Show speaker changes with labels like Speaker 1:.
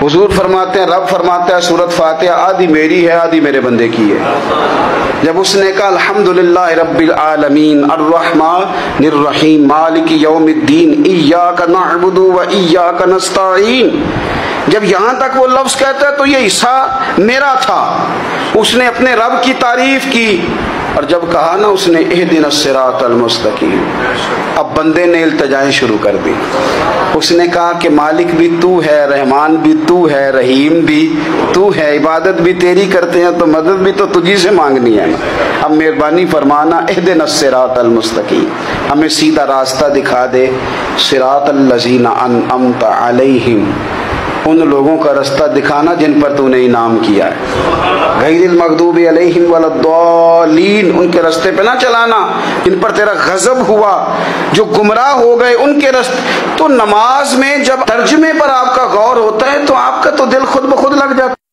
Speaker 1: حضور فرماتے ہیں، رب فرماتا ہے سورۃ فاتحہ آدھی میری ہے آدھی میرے بندے کی ہے۔ جب اس نے کہا الحمدللہ رب العالمین الرحمن الرحیم مالک یوم الدین ایاک نعبد و ایاک نستعین، جب یہاں تک وہ لفظ کہتا ہے تو یہ حصہ میرا تھا۔ اس نے اپنے رب کی تعریف کی، اور جب کہا نا اس نے اہدنا الصراط المستقیم، اب بندے نے التجائیں شروع کر دی۔ اس نے کہا کہ مالک بھی تو ہے، رحمان بھی تو ہے، رحیم بھی تو ہے، عبادت بھی تیری کرتے ہیں تو مدد بھی تو تجھی سے مانگنی ہے۔ اب مہربانی فرمانا اہدنا الصراط المستقیم، ہمیں سیدھا راستہ دکھا دے، صراط الذین انعمت علیہم، ان لوگوں کا راستہ دکھانا جن پر تو نے انعام کیا ہے، غیر المغضوب علیہم ولا الضالین، ان کے راستے پہ نہ چلانا جن پر تیرا غضب ہوا، جو گمراہ ہو گئے ان کے راستے۔ تو نماز میں جب ترجمے پر آپ کا غور ہوتا ہے تو آپ کا تو دل خود بخود لگ جاتا ہے۔